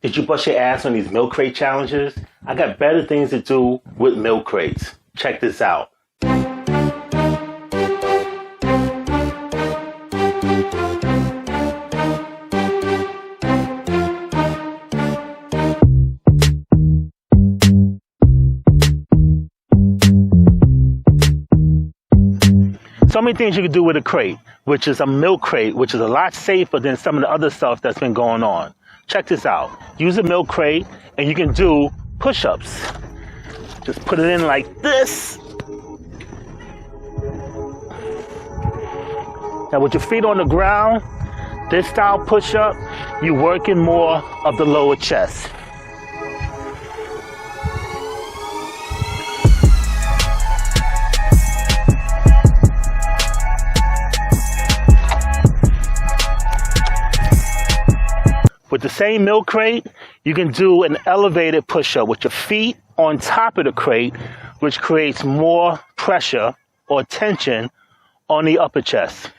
Did you bust your ass on these milk crate challenges? I got better things to do with milk crates. Check this out. So many things you can do with a crate, which is a milk crate, which is a lot safer than some of the other stuff that's been going on. Check this out. Use a milk crate and you can do push-ups. Just put it in like this. Now with your feet on the ground, this style push-up, you're working more of the lower chest. With the same milk crate, you can do an elevated push-up with your feet on top of the crate, which creates more pressure or tension on the upper chest.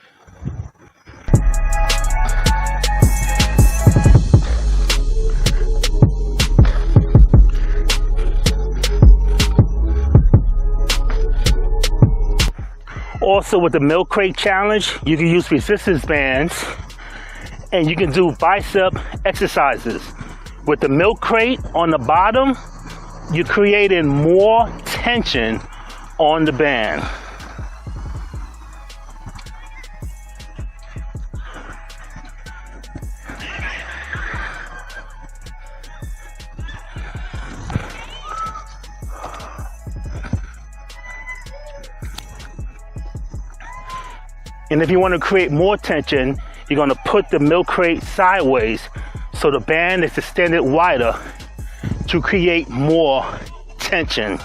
Also with the milk crate challenge, you can use resistance bands and you can do bicep exercises. With the milk crate on the bottom, you're creating more tension on the band. And if you want to create more tension, you're going to put the milk crate sideways so the band is extended wider to create more tension.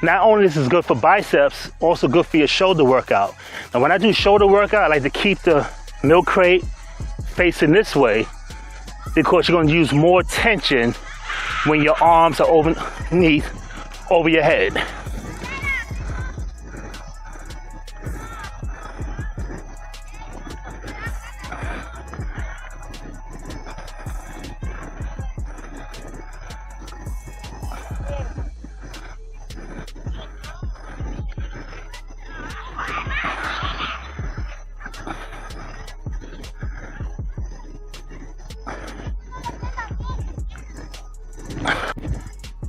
Not only is this good for biceps, also good for your shoulder workout. Now when I do shoulder workout, I like to keep the milk crate facing this way because you're going to use more tension when your arms are over your head.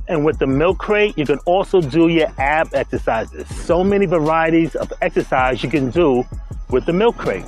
And with the milk crate, you can also do your ab exercises. So many varieties of exercise you can do with the milk crate.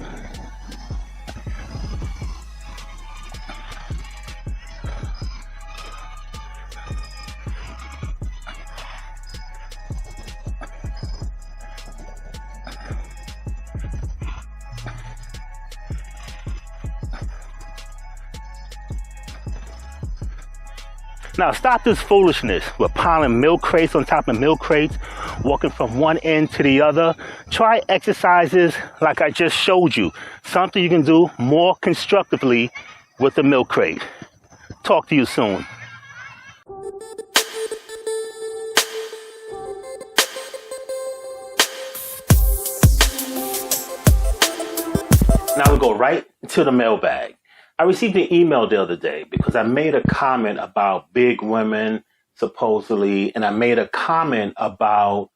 Now stop this foolishness with piling milk crates on top of milk crates, walking from one end to the other. Try exercises like I just showed you, something you can do more constructively with the milk crate. Talk to you soon. Now we go right to the mailbag. I received an email the other day because I made a comment about big women, supposedly, and I made a comment about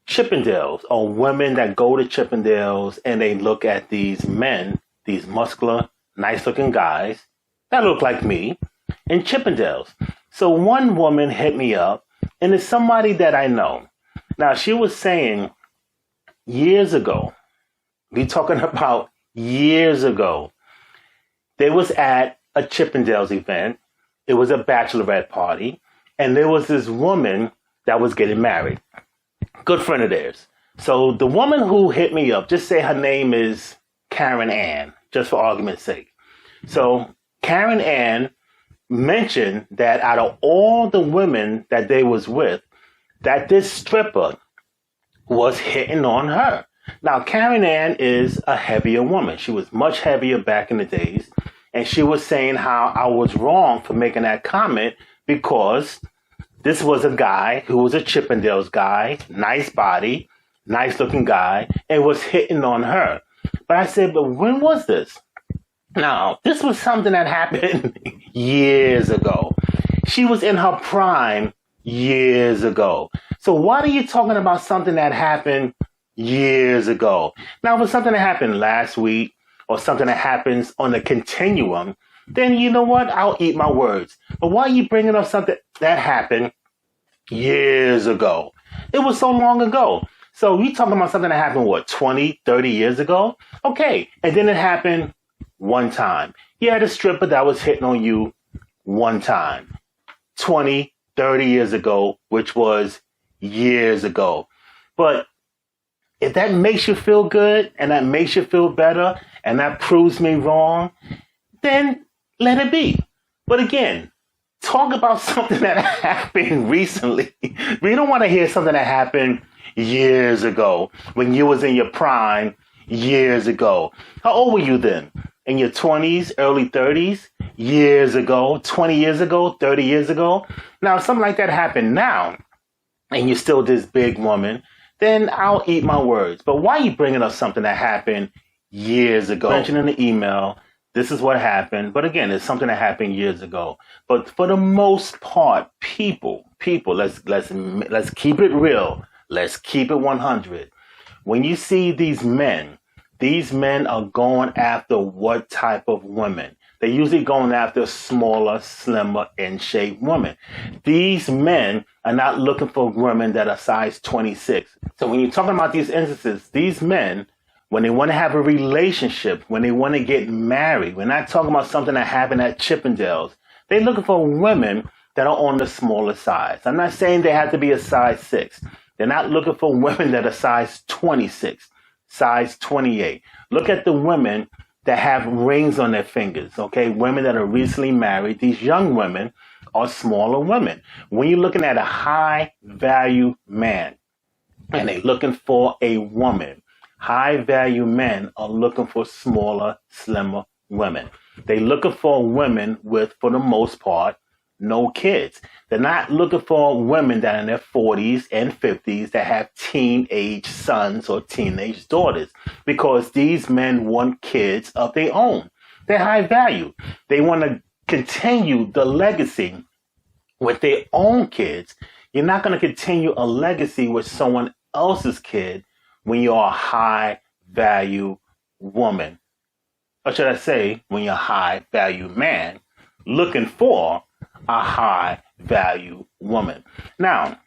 Chippendales, or women that go to Chippendales and they look at these men, these muscular, nice-looking guys that look like me, in Chippendales. So one woman hit me up, and it's somebody that I know. Now, she was saying years ago, we talking about years ago, they was at a Chippendales event. It was a bachelorette party. And there was this woman that was getting married. Good friend of theirs. So the woman who hit me up, just say her name is Karen Ann, just for argument's sake. So Karen Ann mentioned that out of all the women that they was with, that this stripper was hitting on her. Now, Karen Ann is a heavier woman. She was much heavier back in the days. And she was saying how I was wrong for making that comment because this was a guy who was a Chippendales guy, nice body, nice looking guy, and was hitting on her. But I said, but when was this? Now, this was something that happened years ago. She was in her prime years ago. So why are you talking about something that happened years ago? Now, if it's something that happened last week or something that happens on a continuum, then you know what? I'll eat my words. But why are you bringing up something that happened years ago? It was so long ago. So you talking about something that happened, what, 20, 30 years ago? Okay. And then it happened one time. You had a stripper that was hitting on you one time. 20, 30 years ago, which was years ago. But if that makes you feel good and that makes you feel better and that proves me wrong, then let it be. But again, talk about something that happened recently. We don't want to hear something that happened years ago when you was in your prime years ago. How old were you then? In your 20s, early 30s, years ago, 20 years ago, 30 years ago. Now, if something like that happened now, and you're still this big woman, then I'll eat my words. But why are you bringing up something that happened years ago? Mentioned in the email, this is what happened. But again, it's something that happened years ago. But for the most part, people, let's keep it real. Let's keep it 100. When you see these men are going after what type of women? They're usually going after smaller, slimmer, in-shape women. These men are not looking for women that are size 26. So when you're talking about these instances, these men, when they want to have a relationship, when they want to get married, we're not talking about something that happened at Chippendales. They're looking for women that are on the smaller size. I'm not saying they have to be a size 6. They're not looking for women that are size 26, size 28. Look at the women that have rings on their fingers, okay? Women that are recently married. These young women are smaller women. When you're looking at a high-value man and they're looking for a woman, high-value men are looking for smaller, slimmer women. They're looking for women with, for the most part, no kids. They're not looking for women that are in their 40s and 50s that have teenage sons or teenage daughters, because these men want kids of their own. They're high value. They want to continue the legacy with their own kids. You're not going to continue a legacy with someone else's kid when you're a high value woman. Or should I say, when you're a high value man looking for a high value woman. Now,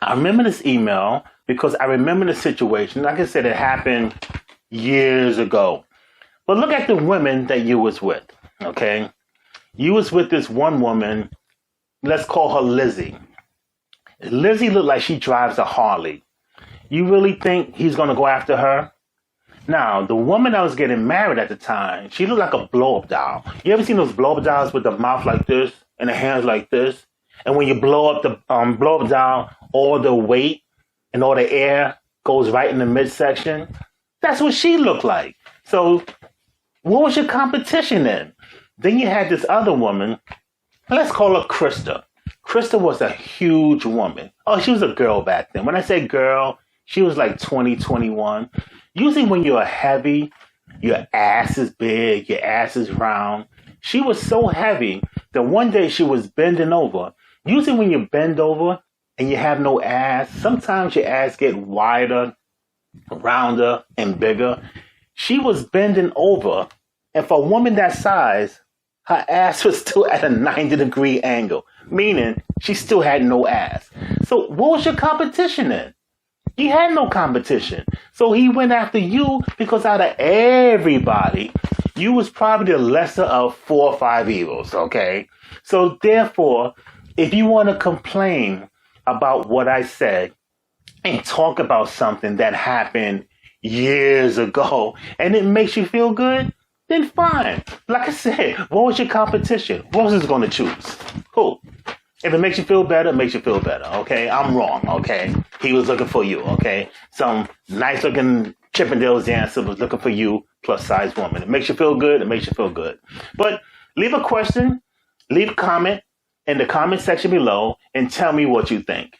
I remember this email because I remember the situation. Like I said, it happened years ago. But look at the women that you was with, okay? You was with this one woman, let's call her Lizzie. Lizzie looked like she drives a Harley. You really think he's going to go after her? Now, the woman that was getting married at the time, she looked like a blow-up doll. You ever seen those blow-up dolls with the mouth like this and the hands like this? And when you blow up the blow-up doll, all the weight and all the air goes right in the midsection? That's what she looked like. So what was your competition then? Then you had this other woman, let's call her Krista. Krista was a huge woman. Oh, she was a girl back then. When I say girl, she was like 20, 21. Usually when you're heavy, your ass is big, your ass is round. She was so heavy that one day she was bending over. Usually when you bend over and you have no ass, sometimes your ass get wider, rounder, and bigger. She was bending over, and for a woman that size, her ass was still at a 90-degree angle, meaning she still had no ass. So what was your competition then? He had no competition. So he went after you because out of everybody, you was probably the lesser of 4 or 5 evils, okay? So therefore, if you want to complain about what I said and talk about something that happened years ago and it makes you feel good, then fine. Like I said, what was your competition? What was going to choose? Who? If it makes you feel better, it makes you feel better, okay? I'm wrong, okay? He was looking for you, okay? Some nice-looking Chippendales dancer was looking for you, plus-size woman. It makes you feel good, it makes you feel good. But leave a question, leave a comment in the comment section below, and tell me what you think.